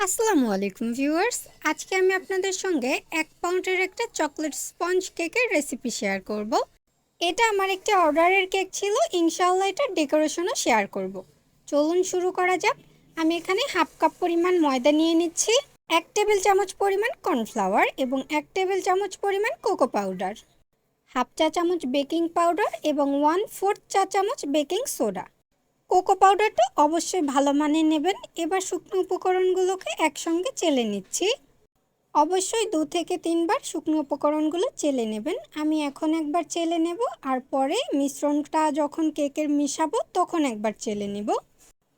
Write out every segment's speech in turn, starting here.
আসসালামু আলাইকুম ভিউয়ার্স। আজকে আমি আপনাদের সঙ্গে 1 পাউন্ডের একটা চকলেট স্পঞ্জ কেকের রেসিপি শেয়ার করব। এটা আমার একটি অর্ডারের কেক ছিল, ইনশাআল্লাহ এটার ডেকোরেশনও শেয়ার করব। চলুন শুরু করা যাক। আমি এখানে হাফ কাপ পরিমাণ ময়দা নিয়ে নিচ্ছি, 1 টেবিল চামচ পরিমাণ কর্নফ্লাওয়ার এবং 1 টেবিল চামচ পরিমাণ কোকো পাউডার, হাফ চা চামচ বেকিং পাউডার এবং 1/4 চা চামচ বেকিং সোডা। কোকো পাউডারটা অবশ্যই ভালো মানের নেবেন। এবার শুকনো উপকরণগুলোকে একসঙ্গে চেলে নিচ্ছি। অবশ্যই 2 থেকে 3 বার শুকনো উপকরণগুলো চেলে নেবেন। আমি এখন একবার চেলে নেব, আর পরে মিশ্রণটা যখন কেকের মিশাবো তখন একবার চেলে নেব।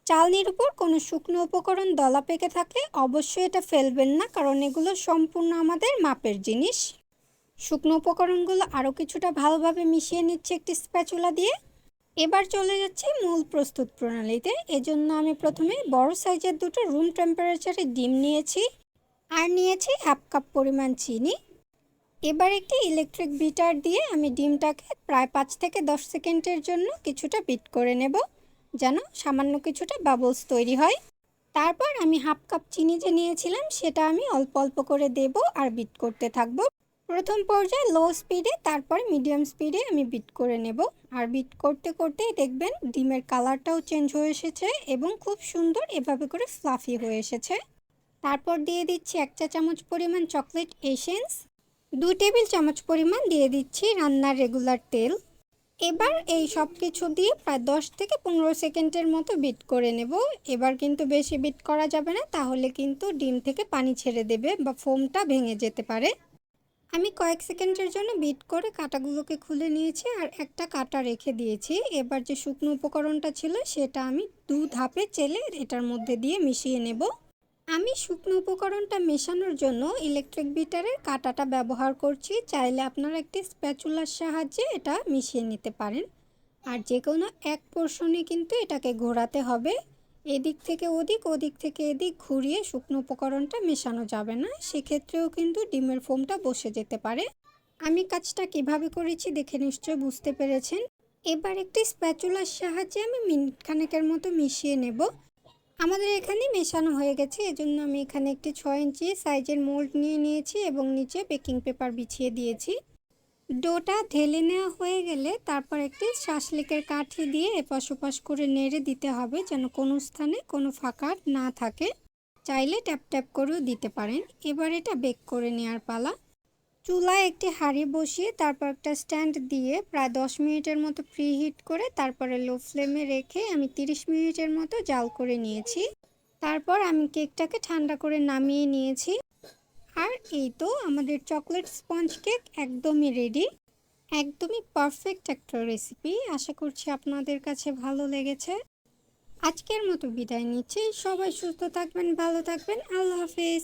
চালনির উপর কোনো শুকনো উপকরণ দলা পেকে থাকলে অবশ্যই এটা ফেলবেন না, কারণ এগুলো সম্পূর্ণ আমাদের মাপের জিনিস। শুকনো উপকরণগুলো আরও কিছুটা ভালোভাবে মিশিয়ে নিচ্ছি একটি স্প্যাচুলা দিয়ে। এবার চলে যাচ্ছি মূল প্রস্তুত প্রণালীতে। এজন্য আমি প্রথমে বড় সাইজের দুটো রুম টেম্পারেচারে ডিম নিয়েছি, আর নিয়েছি হাফ কাপ পরিমাণ চিনি। এবার একটি ইলেকট্রিক বিটার দিয়ে আমি ডিমটাকে প্রায় 5 থেকে 10 সেকেন্ডের জন্য কিছুটা বিট করে নেব, যেন সামান্য কিছুটা বাবলস তৈরি হয়। তারপর আমি হাফ কাপ চিনি যে নিয়েছিলাম সেটা আমি অল্প অল্প করে দেব আর বিট করতে থাকবো। প্রথম পর্যায়ে লো স্পিডে, তারপর মিডিয়াম স্পিডে আমি বিট করে নেব। আর বিট করতে করতেই দেখবেন ডিমের কালারটাও চেঞ্জ হয়ে এসেছে এবং খুব সুন্দর এভাবে করে ফ্লাফি হয়ে এসেছে। তারপর দিয়ে দিচ্ছি 1 চা চামচ পরিমাণ চকলেট এসেন্স, 2 টেবিল চামচ পরিমাণ দিয়ে দিচ্ছি রান্নার রেগুলার তেল। এবার এই সব কিছু দিয়ে প্রায় 10 থেকে 15 সেকেন্ডের মতো বিট করে নেব। এবার কিন্তু বেশি বিট করা যাবে না, তাহলে কিন্তু ডিম থেকে পানি ছেড়ে দেবে বা ফোমটা ভেঙে যেতে পারে। আমি কয়েক সেকেন্ডের জন্য বিট করে কাঁটাগুলোকে খুলে নিয়েছি আর একটা কাঁটা রেখে দিয়েছি। এবার যে শুকনো উপকরণটা ছিল সেটা আমি 2 ধাপে চেলে এটার মধ্যে দিয়ে মিশিয়ে নেব। আমি শুকনো উপকরণটা মেশানোর জন্য ইলেকট্রিক বিটারের কাঁটাটা ব্যবহার করছি। চাইলে আপনারা একটি স্প্যাচুলার সাহায্যে এটা মিশিয়ে নিতে পারেন। আর যে কোনো এক পোর্শনে কিন্তু এটাকে ঘোরাতে হবে। এদিক থেকে ওদিক, ওদিক থেকে এদিক ঘুরিয়ে শুকনো উপকরণটা মেশানো যাবে না, সেক্ষেত্রেও কিন্তু ডিমের ফোমটা বসে যেতে পারে। আমি কাজটা কিভাবে করেছি দেখে নিশ্চয় বুঝতে পেরেছেন। এবার একটি স্প্যাচুলার সাহায্যে আমি মিনিট খানেকের মতো মিশিয়ে নেব। আমাদের এখানে মেশানো হয়ে গেছে, এজন্য আমি এখানে একটি 6 ইঞ্চি সাইজের মোল্ড নিয়ে নিয়েছি এবং নিচে বেকিং পেপার বিছিয়ে দিয়েছি। ডোটা ঢেলে নেওয়া হয়ে গেলে তারপর একটি শাসলিকের কাঠি দিয়ে এপাশ ওপাশ করে নেড়ে দিতে হবে, যেন কোনো স্থানে কোনো ফাঁকা না থাকে। চাইলে ট্যাপ ট্যাপ করেও দিতে পারেন। এবার এটা বেক করে নেওয়ার পালা। চুলায় একটি হাঁড়ি বসিয়ে তারপর একটা স্ট্যান্ড দিয়ে প্রায় 10 মিনিটের মতো প্রিহিট করে তারপরে লো ফ্লেমে রেখে আমি 30 মিনিটের মতো জাল করে নিয়েছি। তারপর আমি কেকটাকে ঠান্ডা করে নামিয়ে নিয়েছি। আর এই তো আমাদের চকলেট স্পঞ্জ কেক একদমই রেডি। একদমই পারফেক্ট একটা রেসিপি। আশা করছি আপনাদের কাছে ভালো লেগেছে। আজকের মতো বিদায় নিচ্ছি। সবাই সুস্থ থাকবেন, ভালো থাকবেন। আল্লাহ হাফেজ।